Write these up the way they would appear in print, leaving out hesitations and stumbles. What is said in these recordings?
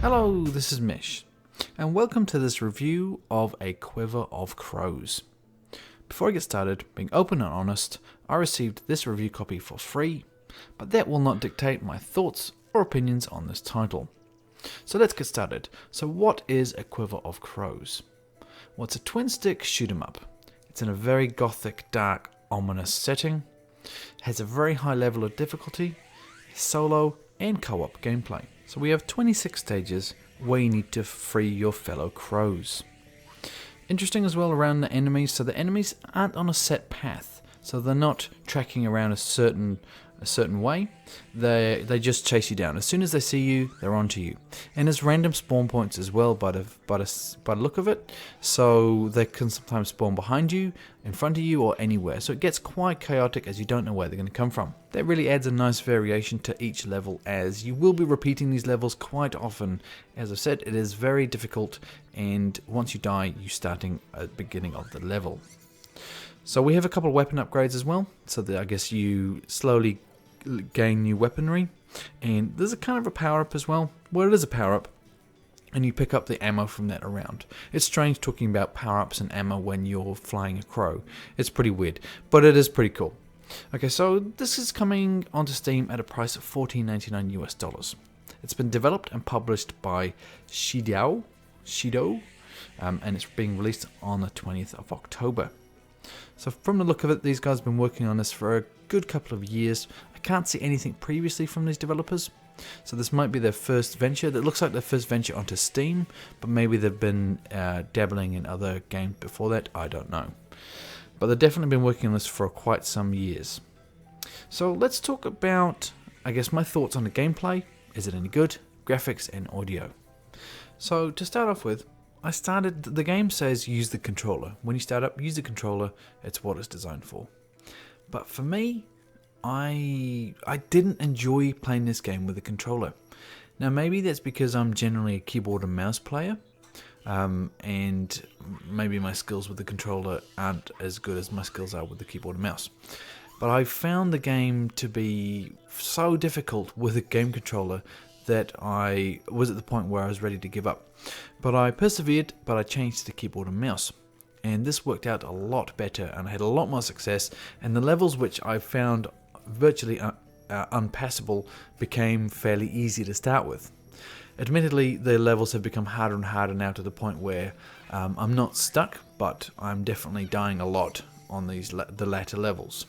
Hello, this is Mish, and welcome to this review of A Quiver of Crows. Before I get started, being open and honest, I received this review copy for free, but that will not dictate my thoughts or opinions on this title. So let's get started. So what is A Quiver of Crows? Well, it's a twin-stick shoot-'em-up. It's in a very gothic, dark, ominous setting, has a very high level of difficulty, solo and co-op gameplay. So we have 26 stages where you need to free your fellow crows. Interesting as well around the enemies, so the enemies aren't on a set path, so they're not tracking around a certain way. They just chase you down. As soon as they see you, they're onto you. And there's random spawn points as well by the look of it, so they can sometimes spawn behind you, in front of you, or anywhere. So it gets quite chaotic as you don't know where they're going to come from. That really adds a nice variation to each level, as you will be repeating these levels quite often. As I said, it is very difficult, and once you die, you're starting at the beginning of the level. So we have a couple of weapon upgrades as well, so that I guess you slowly gain new weaponry, and there's a kind of a power-up as well. Well, it is a power-up, and you pick up the ammo from that around. It's strange talking about power-ups and ammo when you're flying a crow. It's pretty weird, but it is pretty cool. Okay, so this is coming onto Steam at a price of $14.99 US. It's been developed and published by Shido, and it's being released on the 20th of October. So from the look of it, these guys have been working on this for a good couple of years. I can't see anything previously from these developers, so this might be their first venture. That looks like their first venture onto Steam, but maybe they've been dabbling in other games before that, I don't know. But they've definitely been working on this for quite some years. So let's talk about, I guess, my thoughts on the gameplay. Is it any good? Graphics and audio. So to start off with, the game says use the controller. When you start up, use the controller. It's what it's designed for. But for me, I didn't enjoy playing this game with a controller. Now maybe that's because I'm generally a keyboard and mouse player, and maybe my skills with the controller aren't as good as my skills are with the keyboard and mouse. But I found the game to be so difficult with a game controller that I was at the point where I was ready to give up. But I persevered, but I changed to the keyboard and mouse. And this worked out a lot better, and I had a lot more success, and the levels which I found virtually unpassable became fairly easy to start with. Admittedly, the levels have become harder and harder now to the point where I'm not stuck, but I'm definitely dying a lot on the latter levels.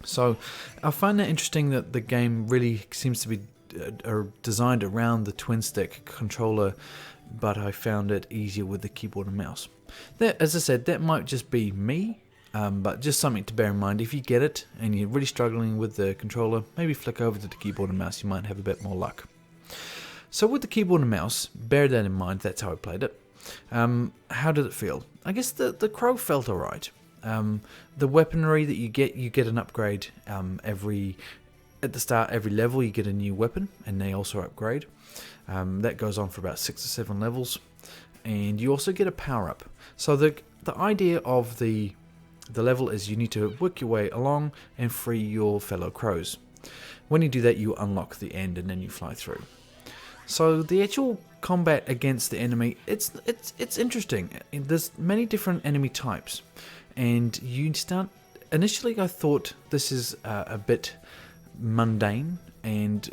So I find that interesting that the game really seems to be designed around the twin stick controller, but I found it easier with the keyboard and mouse. That, as I said, that might just be me, but just something to bear in mind. If you get it and you're really struggling with the controller, maybe flick over to the keyboard and mouse. You might have a bit more luck. So with the keyboard and mouse, bear that in mind. That's how I played it. How did it feel? I guess the crow felt alright. The weaponry that you get an upgrade at the start. Every level you get a new weapon, and they also upgrade. That goes on for about 6 or 7 levels, and you also get a power-up. So the idea of the level is you need to work your way along and free your fellow crows. When you do that, you unlock the end, and then you fly through. So the actual combat against the enemy, it's interesting. There's many different enemy types, and you start. Initially, I thought this is a bit mundane, and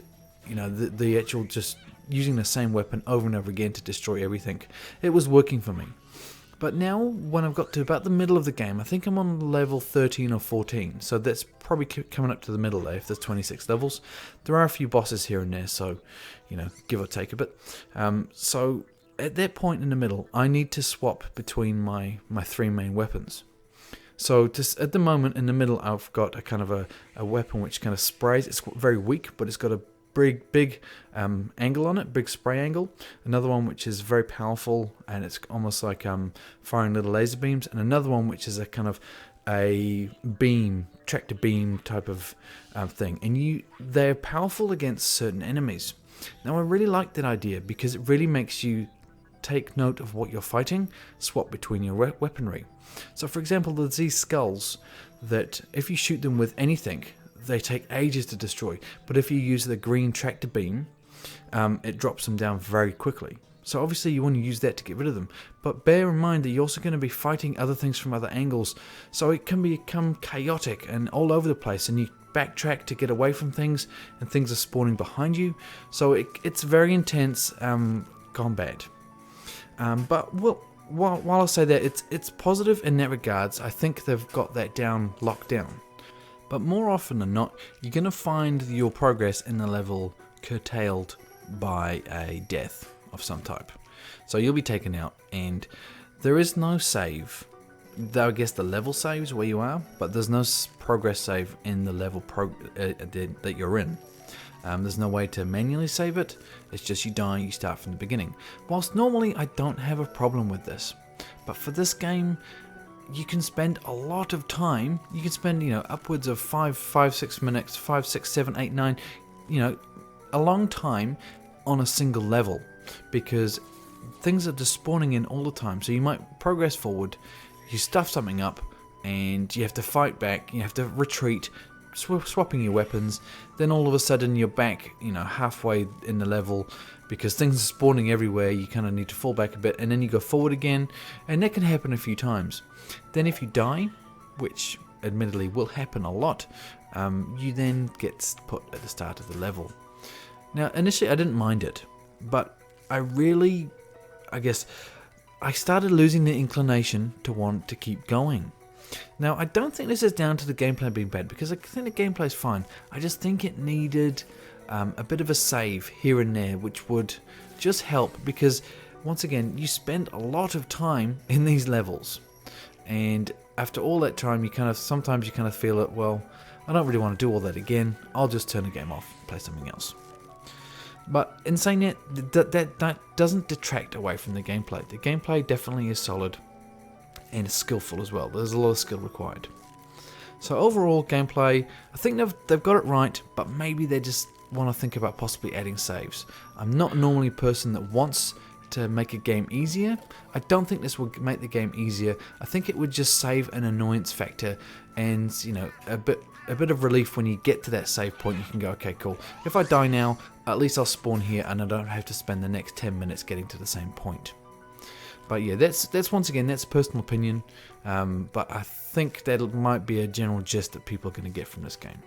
the actual just using the same weapon over and over again to destroy everything. It was working for me. But now, when I've got to about the middle of the game, I think I'm on level 13 or 14, so that's probably coming up to the middle there if there's 26 levels. There are a few bosses here and there, so, give or take a bit. So, at that point in the middle, I need to swap between my 3 main weapons. So, at the moment, in the middle, I've got a kind of a weapon which kind of sprays. It's very weak, but it's got a big angle on it, big spray angle. Another one which is very powerful, and it's almost like firing little laser beams. And another one which is a kind of a tractor beam type of thing. And they're powerful against certain enemies. Now I really like that idea because it really makes you take note of what you're fighting, swap between your weaponry. So for example, there's these skulls that if you shoot them with anything, they take ages to destroy. But if you use the green tractor beam, it drops them down very quickly. So obviously you want to use that to get rid of them. But bear in mind that you're also going to be fighting other things from other angles. So it can become chaotic and all over the place, and you backtrack to get away from things, and things are spawning behind you. So it's very intense combat. But while I say that, it's positive in that regards. I think they've got that locked down. But more often than not, you're going to find your progress in the level curtailed by a death of some type. So you'll be taken out, and there is no save. Though I guess the level saves where you are, but there's no progress save in the level that you're in. There's no way to manually save it. It's just you die, you start from the beginning. Whilst normally I don't have a problem with this, but for this game, you can spend a lot of time. You can spend, upwards of 6 minutes, 5, 6, 7, 8, 9, a long time on a single level, because things are just spawning in all the time. So you might progress forward, you stuff something up, and you have to fight back, you have to retreat, swapping your weapons. Then all of a sudden you're back, halfway in the level, because things are spawning everywhere. You kind of need to fall back a bit, and then you go forward again, and that can happen a few times. Then if you die, which admittedly will happen a lot, you then get put at the start of the level. Now initially I didn't mind it, but I started losing the inclination to want to keep going. Now, I don't think this is down to the gameplay being bad, because I think the gameplay is fine. I just think it needed a bit of a save here and there, which would just help, because once again, you spend a lot of time in these levels, and after all that time, sometimes you kind of feel it, well, I don't really want to do all that again. I'll just turn the game off and play something else. But in saying that doesn't detract away from the gameplay. The gameplay definitely is solid and is skillful as well. There's a lot of skill required. So overall gameplay, I think they've got it right, but maybe they just want to think about possibly adding saves. I'm not normally a person that wants to make a game easier. I don't think this will make the game easier. I think it would just save an annoyance factor, and a bit of relief when you get to that save point. You can go, okay, cool. If I die now, at least I'll spawn here, and I don't have to spend the next 10 minutes getting to the same point. But yeah, that's once again, that's personal opinion. But I think that might be a general gist that people are going to get from this game.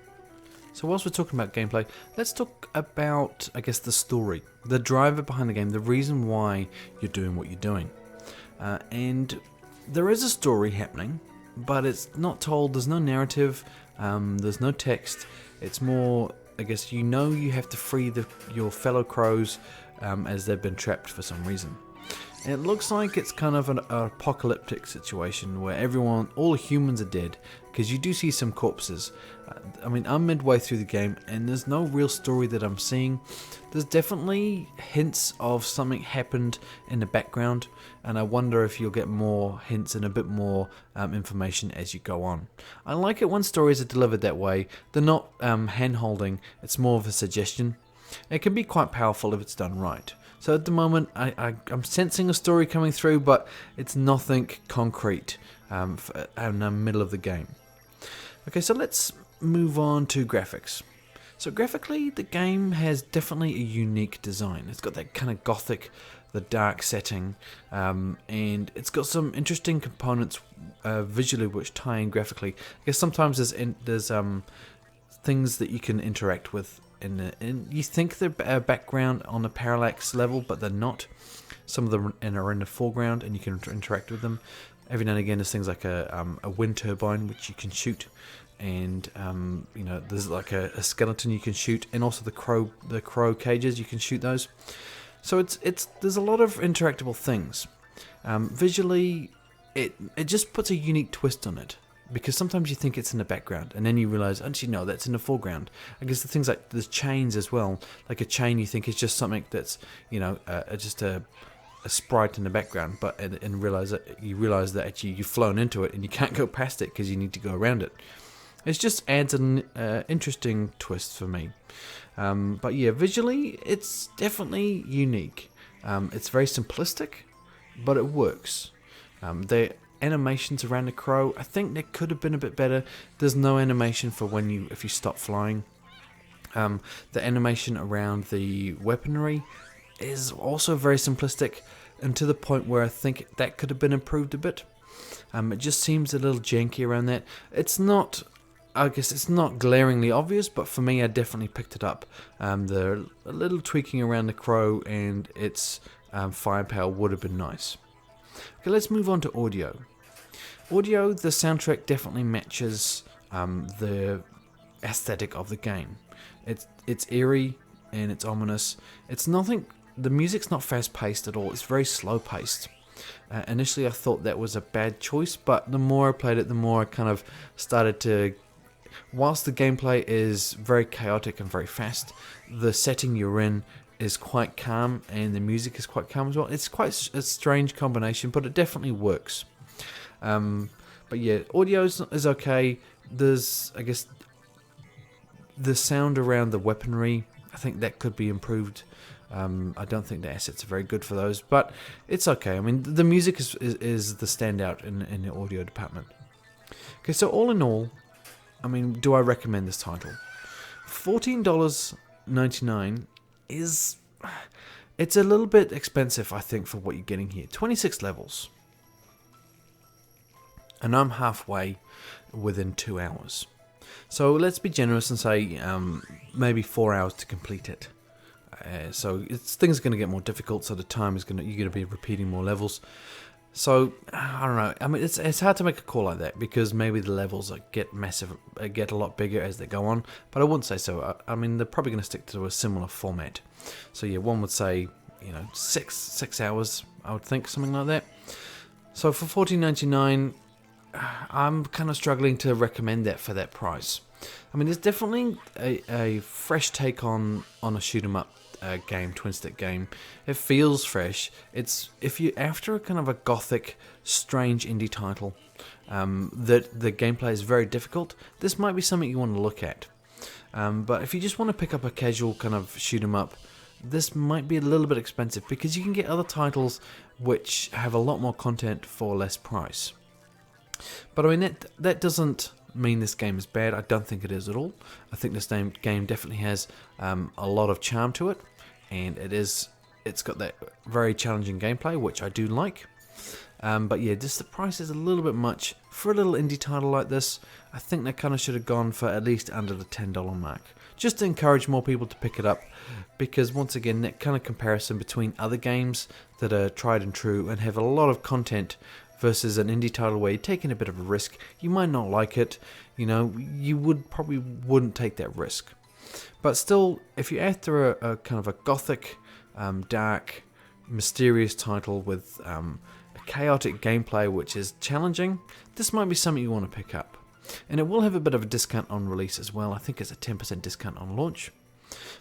So whilst we're talking about gameplay, let's talk about, I guess, the story, the driver behind the game, the reason why you're doing what you're doing. And there is a story happening, but it's not told. There's no narrative. There's no text. It's more, I guess, you have to free your fellow crows as they've been trapped for some reason. And it looks like it's kind of an apocalyptic situation where all humans are dead, because you do see some corpses. I'm midway through the game, and there's no real story that I'm seeing. There's definitely hints of something happened in the background, and I wonder if you'll get more hints and a bit more information as you go on. I like it when stories are delivered that way. They're not hand-holding, it's more of a suggestion. It can be quite powerful if it's done right. So at the moment, I'm sensing a story coming through, but it's nothing concrete in the middle of the game. Okay, so let's move on to graphics. So graphically, the game has definitely a unique design. It's got that kind of gothic, the dark setting, and it's got some interesting components visually which tie in graphically. I guess sometimes there's things that you can interact with. And you think they're background on a parallax level, but they're not. Some of them are in the foreground, and you can interact with them. Every now and again, there's things like a wind turbine which you can shoot, and there's like a skeleton you can shoot, and also the crow cages, you can shoot those. So there's a lot of interactable things. Visually, it just puts a unique twist on it. Because sometimes you think it's in the background, and then you realise, actually no, that's in the foreground. I guess the things like there's chains as well. Like a chain, you think is just something that's just a sprite in the background, but you realise that actually you've flown into it and you can't go past it because you need to go around it. It just adds an interesting twist for me. But yeah, visually it's definitely unique. It's very simplistic, but it works. The animations around the crow, I think they could have been a bit better. There's no animation for if you stop flying. The animation around the weaponry is also very simplistic, and to the point where I think that could have been improved a bit. It just seems a little janky around that. It's not, I guess it's not glaringly obvious, but for me I definitely picked it up. The a little tweaking around the crow and its firepower would have been nice. Okay, let's move on to audio. Audio, the soundtrack definitely matches the aesthetic of the game. It's eerie and it's ominous. It's nothing. The music's not fast paced at all. It's very slow paced. Initially, I thought that was a bad choice, but the more I played it, the more I kind of started to. Whilst the gameplay is very chaotic and very fast, the setting you're in is quite calm, and the music is quite calm as well. It's quite a strange combination, but it definitely works. But yeah, audio is okay. There's, I guess, the sound around the weaponry, I think that could be improved. I don't think the assets are very good for those, but it's okay. I mean, the music is the standout in the audio department. Okay, so all in all, I mean, do I recommend this title? $14.99 is... It's a little bit expensive, I think, for what you're getting here. 26 levels. And I'm halfway within 2 hours. So let's be generous and say maybe 4 hours to complete it. So things are going to get more difficult, so the time is you're going to be repeating more levels. So I don't know. I mean, it's hard to make a call like that because maybe the levels get a lot bigger as they go on. But I wouldn't say so. I mean, they're probably going to stick to a similar format. So yeah, one would say 6 hours. I would think something like that. So for $14.99, I'm kind of struggling to recommend that for that price. I mean, it's definitely a fresh take on a shoot 'em up game, twin stick game. It feels fresh. It's if you're after a kind of a gothic, strange indie title that the gameplay is very difficult, this might be something you want to look at. But if you just want to pick up a casual kind of shoot 'em up, this might be a little bit expensive because you can get other titles which have a lot more content for less price. But I mean, that doesn't mean this game is bad. I don't think it is at all. I think this game definitely has a lot of charm to it, and it's got that very challenging gameplay, which I do like. But yeah, just the price is a little bit much for a little indie title like this. I think they kind of should have gone for at least under the $10 mark, just to encourage more people to pick it up, because once again, that kind of comparison between other games that are tried and true and have a lot of content versus an indie title where you're taking a bit of a risk. You might not like it, you probably wouldn't take that risk. But still, if you're after a kind of a gothic, dark, mysterious title with a chaotic gameplay which is challenging, this might be something you want to pick up. And it will have a bit of a discount on release as well. I think it's a 10% discount on launch.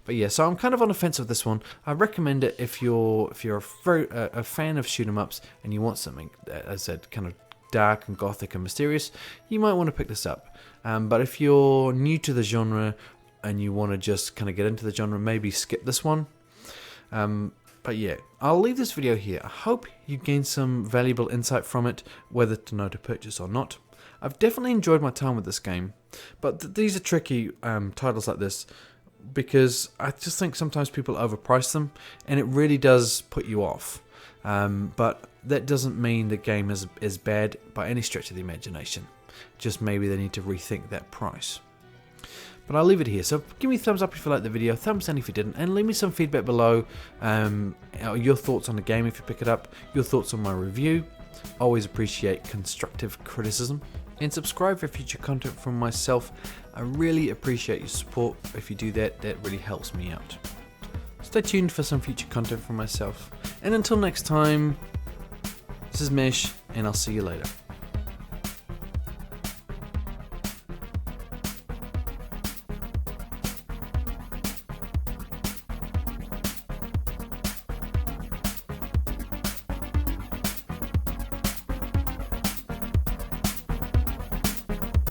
But yeah, so I'm kind of on the fence with this one. I recommend it if you're a fan of shoot 'em ups and you want something, as I said, kind of dark and gothic and mysterious, you might want to pick this up. But if you're new to the genre and you want to just kind of get into the genre, maybe skip this one. But yeah, I'll leave this video here. I hope you gained some valuable insight from it, whether to know to purchase or not. I've definitely enjoyed my time with this game, but these are tricky titles like this, because I just think sometimes people overprice them and it really does put you off. But that doesn't mean the game is bad by any stretch of the imagination. Just maybe they need to rethink that price. But I'll leave it here. So give me a thumbs up if you liked the video, thumbs down if you didn't, and leave me some feedback below. Your thoughts on the game if you pick it up, your thoughts on my review. Always appreciate constructive criticism. And subscribe for future content from myself. I really appreciate your support. If you do that, that really helps me out. Stay tuned for some future content from myself. And until next time, this is Mesh, and I'll see you later.